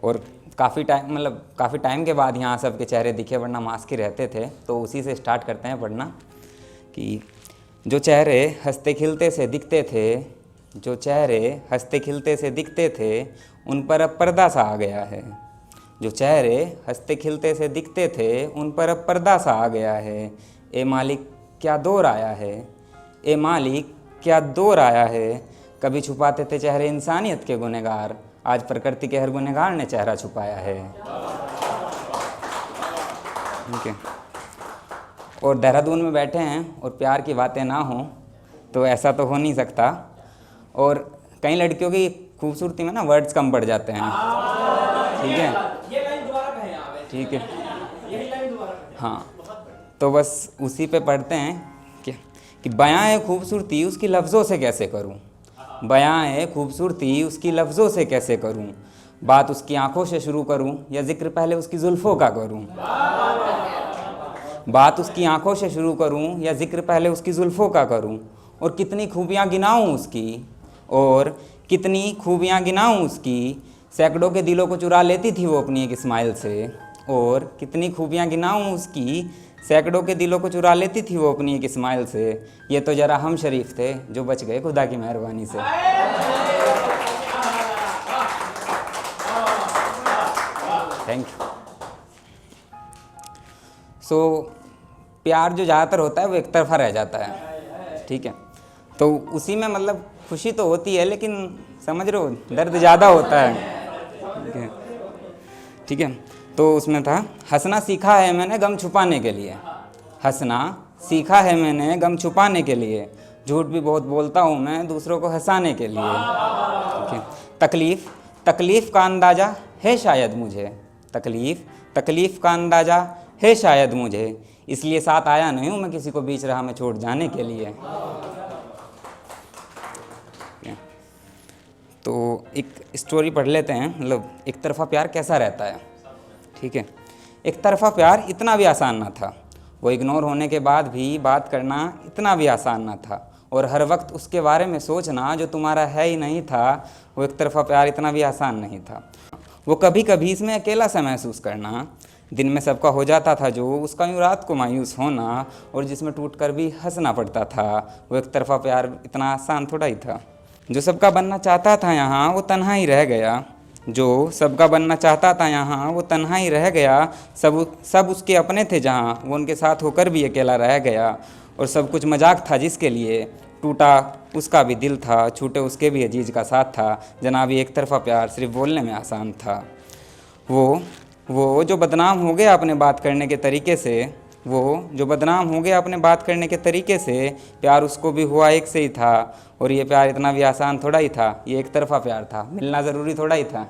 और काफ़ी टाइम के बाद यहाँ सबके चेहरे दिखे, वरना मास्क ही रहते थे। तो उसी से स्टार्ट करते हैं पढ़ना कि जो चेहरे हंसते खिलते से दिखते थे, जो चेहरे हंसते खिलते से दिखते थे, उन पर अब पर्दा सा आ गया है। जो चेहरे हंसते खिलते से दिखते थे, उन पर अब पर्दा सा आ गया है। ए मालिक क्या दौर आया है, ए मालिक क्या दौर आया है। कभी छुपाते थे चेहरे इंसानियत के गुनहगार, आज प्रकृति के हर गुनहगार ने चेहरा छुपाया है। ठीक है। और देहरादून में बैठे हैं और प्यार की बातें ना हो तो ऐसा तो हो नहीं सकता। और कई लड़कियों की खूबसूरती में ना वर्ड्स कम पड़ जाते हैं। ठीक है, ये लाइन दोबारा कहें आप। ठीक है, यही लाइन दोबारा कहें। हाँ। तो बस उसी पे पढ़ते हैं कि बयां है खूबसूरती उसकी लफ्ज़ों से कैसे करूं, बयां है खूबसूरती उसकी लफ्ज़ों से कैसे करूं। बात उसकी आंखों से शुरू करूं या जिक्र पहले उसकी जुल्फ़ों का करूं। बात उसकी आंखों से शुरू करूं या जिक्र पहले उसकी जुल्फ़ों का करूं। और कितनी खूबियाँ गिनाऊं उसकी, और कितनी खूबियाँ गिनाऊं उसकी, सैकड़ों के दिलों को चुरा लेती थी वो अपनी एक स्माइल से। और कितनी खूबियाँ गिनाऊं उसकी, सैकड़ों के दिलों को चुरा लेती थी वो अपनी एक स्माइल से। ये तो ज़रा हम शरीफ थे जो बच गए खुदा की मेहरबानी से। Thank you. सो प्यार जो ज़्यादातर होता है वो एक तरफा रह जाता है। ठीक है, तो उसी में मतलब खुशी तो होती है, लेकिन समझ रहे हो दर्द ज़्यादा होता है। ठीक है, ठीक है। तो उसमें था, हंसना सीखा है मैंने गम छुपाने के लिए, हंसना सीखा है मैंने गम छुपाने के लिए। झूठ भी बहुत बोलता हूँ मैं दूसरों को हंसाने के लिए। ठीक है। तकलीफ़ का अंदाज़ा है शायद मुझे, तकलीफ़ का अंदाज़ा है शायद मुझे, इसलिए साथ आया नहीं हूँ मैं किसी को बीच राह में छोड़ जाने के लिए। तो एक स्टोरी पढ़ लेते हैं, मतलब एक तरफ़ा प्यार कैसा रहता है। ठीक है। एक तरफ़ा प्यार इतना भी आसान ना था, वो इग्नोर होने के बाद भी बात करना इतना भी आसान ना था। और हर वक्त उसके बारे में सोचना जो तुम्हारा है ही नहीं था, वो एक तरफ़ा प्यार इतना भी आसान नहीं था। वो कभी कभी इसमें अकेला सा महसूस करना, दिन में सबका हो जाता था जो, उसका यूँ रात को मायूस होना, और जिसमें टूट कर भी हंसना पड़ता था। वो एक तरफ़ा प्यार इतना आसान थोड़ा ही था। जो सबका बनना चाहता था यहाँ वो तन्हा ही रह गया, जो सबका बनना चाहता था यहाँ वो तन्हा ही रह गया। सब उसके अपने थे जहाँ, वो उनके साथ होकर भी अकेला रह गया। और सब कुछ मजाक था जिसके लिए, टूटा उसका भी दिल था, छूटे उसके भी अजीज का साथ था। जनाबी एक तरफ़ा प्यार सिर्फ बोलने में आसान था। वो जो बदनाम हो गया अपने बात करने के तरीके से, वो जो बदनाम हो गया अपने बात करने के तरीके से, प्यार उसको भी हुआ एक से ही था। और ये प्यार इतना भी आसान थोड़ा ही था, ये एक तरफ़ा प्यार था, मिलना ज़रूरी थोड़ा ही था।